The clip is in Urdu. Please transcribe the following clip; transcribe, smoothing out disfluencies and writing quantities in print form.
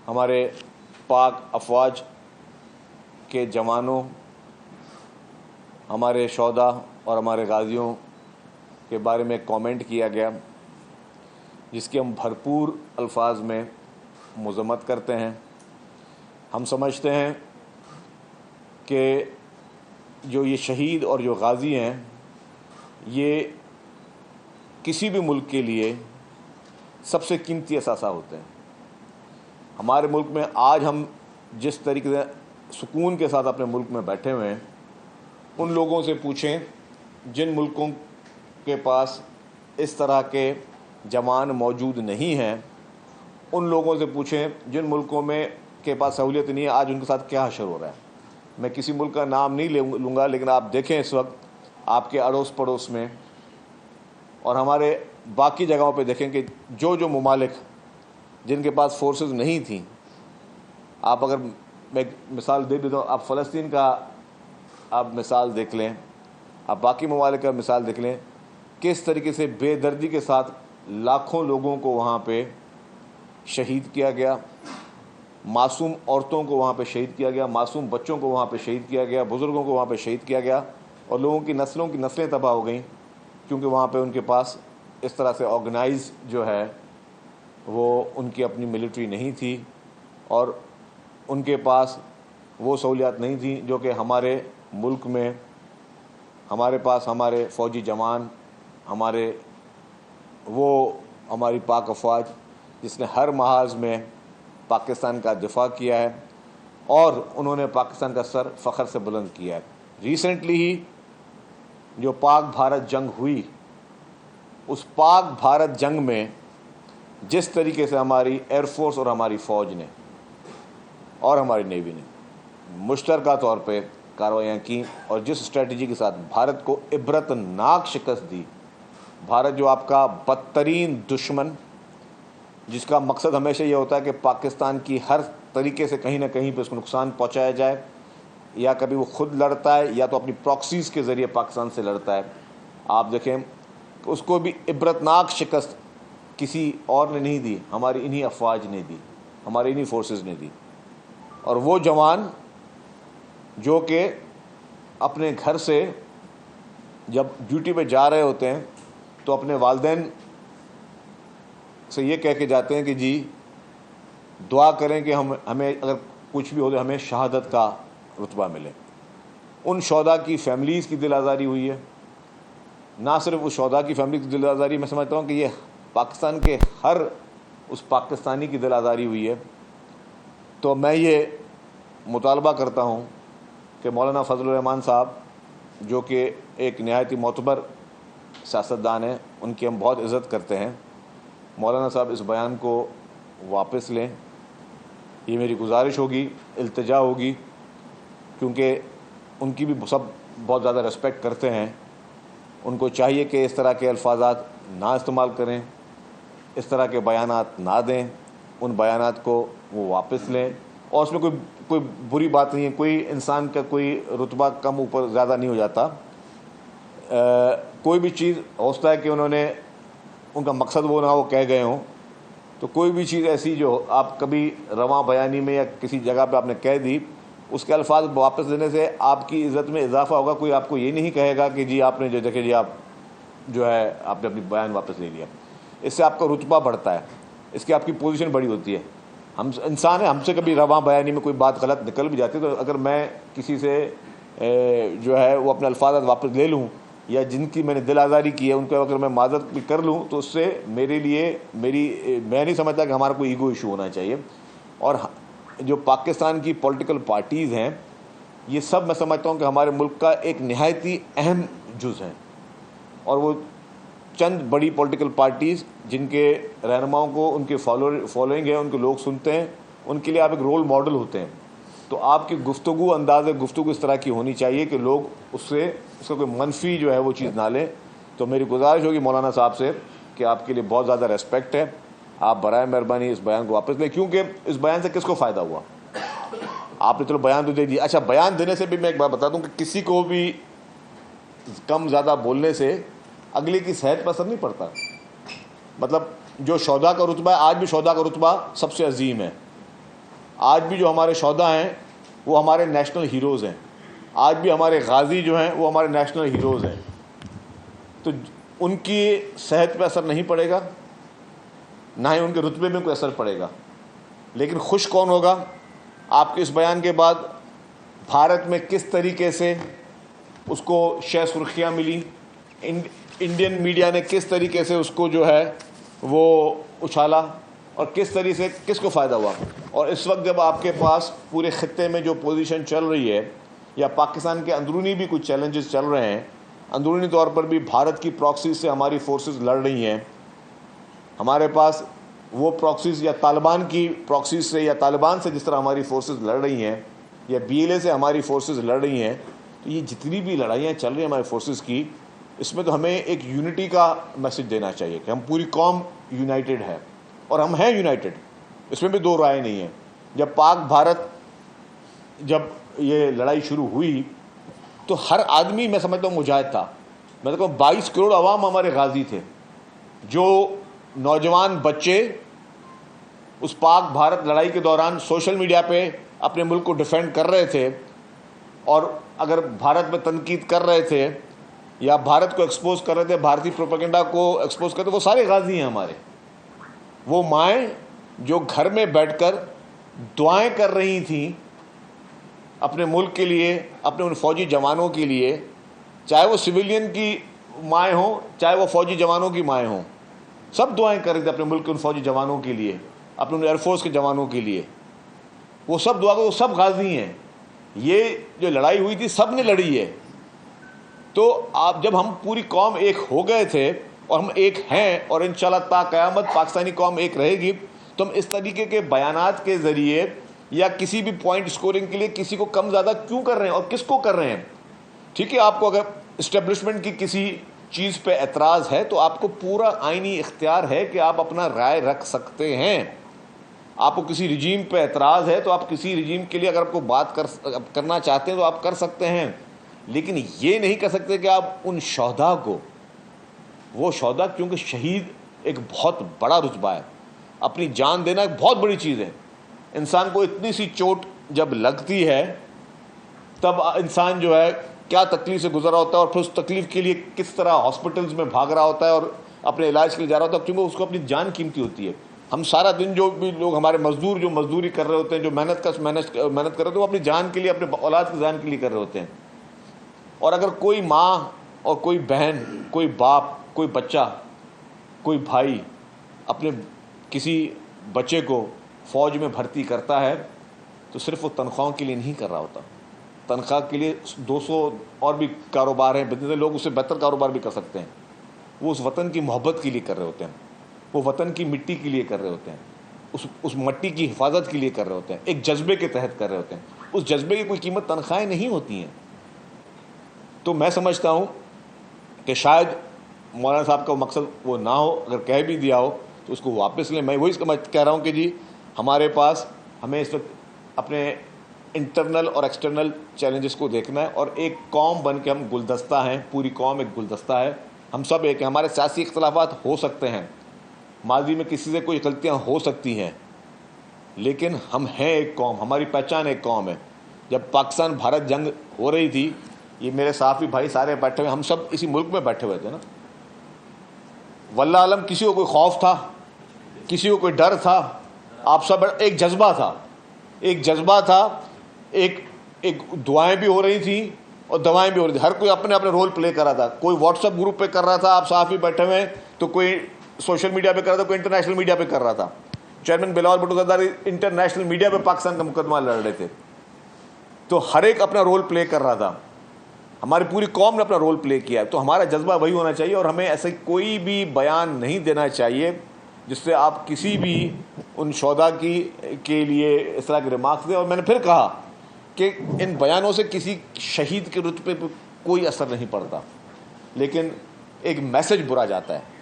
ہمارے پاک افواج کے جوانوں، ہمارے شہداء اور ہمارے غازیوں کے بارے میں کامنٹ کیا گیا، جس کی ہم بھرپور الفاظ میں مذمت کرتے ہیں۔ ہم سمجھتے ہیں کہ جو یہ شہید اور جو غازی ہیں، یہ کسی بھی ملک کے لیے سب سے قیمتی اثاثہ ہوتے ہیں۔ ہمارے ملک میں آج ہم جس طریقے سے سکون کے ساتھ اپنے ملک میں بیٹھے ہوئے ہیں، ان لوگوں سے پوچھیں جن ملکوں کے پاس اس طرح کے جوان موجود نہیں ہیں، ان لوگوں سے پوچھیں جن ملکوں میں کے پاس سہولیت نہیں ہے، آج ان کے ساتھ کیا حشر ہو رہا ہے۔ میں کسی ملک کا نام نہیں لوں گا، لیکن آپ دیکھیں اس وقت آپ کے اڑوس پڑوس میں اور ہمارے باقی جگہوں پہ دیکھیں کہ جو ممالک جن کے پاس فورسز نہیں تھیں، آپ اگر میں مثال دے دیتا ہوں، آپ فلسطین کا آپ مثال دیکھ لیں، آپ باقی ممالک کا مثال دیکھ لیں، کس طریقے سے بے دردی کے ساتھ لاکھوں لوگوں کو وہاں پہ شہید کیا گیا، معصوم عورتوں کو وہاں پہ شہید کیا گیا، معصوم بچوں کو وہاں پہ شہید کیا گیا، بزرگوں کو وہاں پہ شہید کیا گیا، اور لوگوں کی نسلیں تباہ ہو گئیں، کیونکہ وہاں پہ ان کے پاس اس طرح سے آرگنائز جو ہے وہ ان کی اپنی ملٹری نہیں تھی، اور ان کے پاس وہ سہولیات نہیں تھیں جو کہ ہمارے ملک میں ہمارے پاس ہمارے فوجی جوان، ہماری پاک افواج جس نے ہر محاذ میں پاکستان کا دفاع کیا ہے، اور انہوں نے پاکستان کا سر فخر سے بلند کیا ہے۔ ریسنٹلی ہی جو پاک بھارت جنگ ہوئی، اس پاک بھارت جنگ میں جس طریقے سے ہماری ایئر فورس اور ہماری فوج نے اور ہماری نیوی نے مشترکہ طور پہ کارروائیاں کی، اور جس اسٹریٹجی کے ساتھ بھارت کو عبرت ناک شکست دی، بھارت جو آپ کا بدترین دشمن، جس کا مقصد ہمیشہ یہ ہوتا ہے کہ پاکستان کی ہر طریقے سے کہیں نہ کہیں پہ اس کو نقصان پہنچایا جائے، یا کبھی وہ خود لڑتا ہے یا تو اپنی پراکسیز کے ذریعے پاکستان سے لڑتا ہے۔ آپ دیکھیں اس کو بھی عبرتناک شکست کسی اور نے نہیں دی، ہماری انہی افواج نے دی، ہماری انہی فورسز نے دی۔ اور وہ جوان جو کہ اپنے گھر سے جب ڈیوٹی پہ جا رہے ہوتے ہیں تو اپنے والدین سے یہ کہہ کے جاتے ہیں کہ جی دعا کریں کہ ہمیں اگر کچھ بھی ہو تو ہمیں شہادت کا رتبہ ملے۔ ان شہداء کی فیملیز کی دل آزاری ہوئی ہے، نہ صرف اس شہداء کی فیملی کی دل آزاری، میں سمجھتا ہوں کہ یہ پاکستان کے ہر اس پاکستانی کی دل آزاری ہوئی ہے۔ تو میں یہ مطالبہ کرتا ہوں کہ مولانا فضل الرحمان صاحب جو کہ ایک نہایت ہی معتبر سیاستدان ہیں، ان کی ہم بہت عزت کرتے ہیں، مولانا صاحب اس بیان کو واپس لیں، یہ میری گزارش ہوگی، التجا ہوگی، کیونکہ ان کی بھی سب بہت زیادہ ریسپیکٹ کرتے ہیں۔ ان کو چاہیے کہ اس طرح کے الفاظات نہ استعمال کریں، اس طرح کے بیانات نہ دیں، ان بیانات کو وہ واپس لیں، اور اس میں کوئی بری بات نہیں ہے، کوئی انسان کا کوئی رتبہ کم اوپر زیادہ نہیں ہو جاتا۔ کوئی بھی چیز ہوتا ہے کہ انہوں نے ان کا مقصد وہ نہ وہ کہہ گئے ہوں، تو کوئی بھی چیز ایسی جو آپ کبھی رواں بیانی میں یا کسی جگہ پہ آپ نے کہہ دی، اس کے الفاظ واپس لینے سے آپ کی عزت میں اضافہ ہوگا۔ کوئی آپ کو یہ نہیں کہے گا کہ جی آپ نے جو دیکھے جی آپ جو ہے آپ نے اپنی بیان واپس لے لیا۔ اس سے آپ کا رتبہ بڑھتا ہے، اس کی آپ کی پوزیشن بڑی ہوتی ہے۔ ہم انسان ہیں، ہم سے کبھی رواں بیانی میں کوئی بات غلط نکل بھی جاتی ہے، تو اگر میں کسی سے جو ہے وہ اپنے الفاظ واپس لے لوں، یا جن کی میں نے دل آزاری کی ہے ان کو اگر میں معذرت بھی کر لوں، تو اس سے میرے لیے میں نہیں سمجھتا کہ ہمارا کوئی ایگو ایشو ہونا چاہیے۔ اور جو پاکستان کی پولیٹیکل پارٹیز ہیں، یہ سب میں سمجھتا ہوں کہ ہمارے ملک کا ایک نہایت ہی اہم جز ہیں، اور وہ چند بڑی پولیٹیکل پارٹیز جن کے رہنماؤں کو ان کے فالوئنگ ہے، ان کے لوگ سنتے ہیں، ان کے لیے آپ ایک رول ماڈل ہوتے ہیں۔ تو آپ کی گفتگو، انداز گفتگو اس طرح کی ہونی چاہیے کہ لوگ اس کا کوئی منفی جو ہے وہ چیز نہ لیں۔ تو میری گزارش ہوگی مولانا صاحب سے کہ آپ کے لیے بہت زیادہ ریسپیکٹ ہے، آپ برائے مہربانی اس بیان کو واپس لیں، کیونکہ اس بیان سے کس کو فائدہ ہوا؟ آپ نے چلو بیان تو دے دیا۔ اچھا، بیان دینے سے بھی میں ایک بات بتا دوں کہ کسی کو بھی کم زیادہ بولنے سے اگلے کی صحت پر اثر نہیں پڑتا۔ مطلب جو شہداء کا رتبہ ہے، آج بھی شہداء کا رتبہ سب سے عظیم ہے، آج بھی جو ہمارے شہداء ہیں وہ ہمارے نیشنل ہیروز ہیں، آج بھی ہمارے غازی جو ہیں وہ ہمارے نیشنل ہیروز ہیں. تو ان کی صحت پہ اثر نہیں پڑے گا، نہ ہی ان کے رتبے میں کوئی اثر پڑے گا. لیکن خوش کون ہوگا آپ کے اس بیان کے بعد؟ بھارت میں کس طریقے سے اس کو شہ سرخیاں ملی، انڈین میڈیا نے کس طریقے سے اس کو جو ہے وہ اچھالا، اور کس طریقے سے کس کو فائدہ ہوا. اور اس وقت جب آپ کے پاس پورے خطے میں جو پوزیشن چل رہی ہے، یا پاکستان کے اندرونی بھی کچھ چیلنجز چل رہے ہیں، اندرونی طور پر بھی بھارت کی پراکسیز سے ہماری فورسز لڑ رہی ہیں. ہمارے پاس وہ پراکسیز یا طالبان کی پراکسیز سے، یا طالبان سے جس طرح ہماری فورسز لڑ رہی ہیں، یا BLA سے ہماری فورسز لڑ رہی ہیں، تو یہ جتنی بھی لڑائیاں چل رہی ہیں ہماری فورسز کی، اس میں تو ہمیں ایک یونٹی کا میسج دینا چاہیے کہ ہم پوری قوم یونائٹڈ ہے، اور ہم ہیں یونائٹڈ، اس میں بھی دو رائے نہیں ہیں. جب پاک بھارت جب یہ لڑائی شروع ہوئی تو ہر آدمی میں سمجھتا ہوں مجاہد تھا. میں تو کہوں 22 کروڑ عوام ہمارے غازی تھے، جو نوجوان بچے اس پاک بھارت لڑائی کے دوران سوشل میڈیا پہ اپنے ملک کو ڈیفینڈ کر رہے تھے، اور اگر بھارت میں تنقید کر رہے تھے یا بھارت کو ایکسپوز کر رہے تھے، بھارتی پروپیگنڈا کو ایکسپوز کر رہے تھے، وہ سارے غازی ہیں ہمارے. وہ مائیں جو گھر میں بیٹھ کر دعائیں کر رہی تھیں اپنے ملک کے لیے، اپنے ان فوجی جوانوں کے لیے، چاہے وہ سویلین کی مائیں ہوں چاہے وہ فوجی جوانوں کی مائیں ہوں، سب دعائیں کر رہے تھے اپنے ملک کے ان فوجی جوانوں کے لیے، اپنے ان ایئر فورس کے جوانوں کے لیے. وہ سب دعا وہ سب غازی ہیں. یہ جو لڑائی ہوئی تھی سب نے لڑی ہے. تو آپ جب ہم پوری قوم ایک ہو گئے تھے، اور ہم ایک ہیں، اور انشاءاللہ تا قیامت پاکستانی قوم ایک رہے گی، تو ہم اس طریقے کے بیانات کے ذریعے یا کسی بھی پوائنٹ سکورنگ کے لیے کسی کو کم زیادہ کیوں کر رہے ہیں اور کس کو کر رہے ہیں؟ ٹھیک ہے، آپ کو اگر اسٹیبلشمنٹ کی کسی چیز پہ اعتراض ہے تو آپ کو پورا آئینی اختیار ہے کہ آپ اپنا رائے رکھ سکتے ہیں. آپ کو کسی رجیم پہ اعتراض ہے تو آپ کسی رجیم کے لیے اگر آپ کو بات کرنا چاہتے ہیں تو آپ کر سکتے ہیں. لیکن یہ نہیں کر سکتے کہ آپ ان شہداء کو، وہ شہداء کیونکہ شہید ایک بہت بڑا رتبہ ہے، اپنی جان دینا ایک بہت بڑی چیز ہے. انسان کو اتنی سی چوٹ جب لگتی ہے تب انسان جو ہے کیا تکلیف سے گزرا ہوتا ہے، اور پھر اس تکلیف کے لیے کس طرح ہاسپٹلز میں بھاگ رہا ہوتا ہے اور اپنے علاج کے لیے جا رہا ہوتا ہے، کیونکہ اس کو اپنی جان قیمتی ہوتی ہے. ہم سارا دن جو بھی لوگ ہمارے مزدور جو مزدوری کر رہے ہوتے ہیں، جو محنت کر رہے ہوتے ہیں، وہ اپنی جان کے لیے، اپنے اولاد کی جان کے لیے کر رہے ہوتے ہیں. اور اگر کوئی ماں اور کوئی بہن، کوئی باپ، کوئی بچہ، کوئی بھائی اپنے کسی بچے کو فوج میں بھرتی کرتا ہے تو صرف وہ تنخواہوں کے لیے نہیں کر رہا ہوتا. تنخواہ کے لیے 200 اور بھی کاروبار ہیں، لوگ اس سے بہتر کاروبار بھی کر سکتے ہیں. وہ اس وطن کی محبت کے لیے کر رہے ہوتے ہیں، وہ وطن کی مٹی کے لیے کر رہے ہوتے ہیں، اس مٹی کی حفاظت کے لیے کر رہے ہوتے ہیں، ایک جذبے کے تحت کر رہے ہوتے ہیں. اس جذبے کی کوئی قیمت تنخواہیں نہیں ہوتی ہیں. تو میں سمجھتا ہوں کہ شاید مولانا صاحب کا مقصد وہ نہ ہو، اگر کہہ بھی دیا ہو تو اس کو واپس لیں. میں وہی کہہ رہا ہوں کہ جی ہمارے پاس، ہمیں اس وقت اپنے انٹرنل اور ایکسٹرنل چیلنجز کو دیکھنا ہے، اور ایک قوم بن کے ہم گلدستہ ہیں، پوری قوم ایک گلدستہ ہے. ہم سب ایک ہیں. ہمارے سیاسی اختلافات ہو سکتے ہیں، ماضی میں کسی سے کوئی غلطیاں ہو سکتی ہیں، لیکن ہم ہیں ایک قوم، ہماری پہچان ایک قوم ہے. جب پاکستان بھارت جنگ ہو رہی تھی، یہ میرے صحافی بھائی سارے بیٹھے ہوئے، ہم سب اسی ملک میں بیٹھے ہوئے تھے نا. واللہ عالم کسی کو کوئی خوف تھا، کسی کو کوئی ڈر تھا، آپ سب ایک جذبہ تھا، ایک جذبہ تھا، ایک دعائیں بھی ہو رہی تھیں اور دوائیں بھی ہو رہی تھیں. ہر کوئی اپنے اپنے رول پلے کر رہا تھا. کوئی واٹس ایپ گروپ پہ کر رہا تھا، آپ صحافی بیٹھے ہوئے، تو کوئی سوشل میڈیا پہ کر رہا تھا، کوئی انٹرنیشنل میڈیا پہ کر رہا تھا. Chairman Bilawal Bhutto Zardari international media پہ پاکستان کا مقدمہ لڑ رہے تھے. تو ہر ایک اپنا رول پلے کر رہا تھا. ہماری پوری قوم نے اپنا رول پلے کیا ہے. تو ہمارا جذبہ وہی ہونا چاہیے، اور ہمیں ایسے کوئی بھی بیان نہیں دینا چاہیے جس سے آپ کسی بھی ان شہداء کے لیے اس طرح کے ریمارکس دیں. اور میں نے پھر کہا کہ ان بیانوں سے کسی شہید کے رتبے پہ کوئی اثر نہیں پڑتا، لیکن ایک میسج برا جاتا ہے.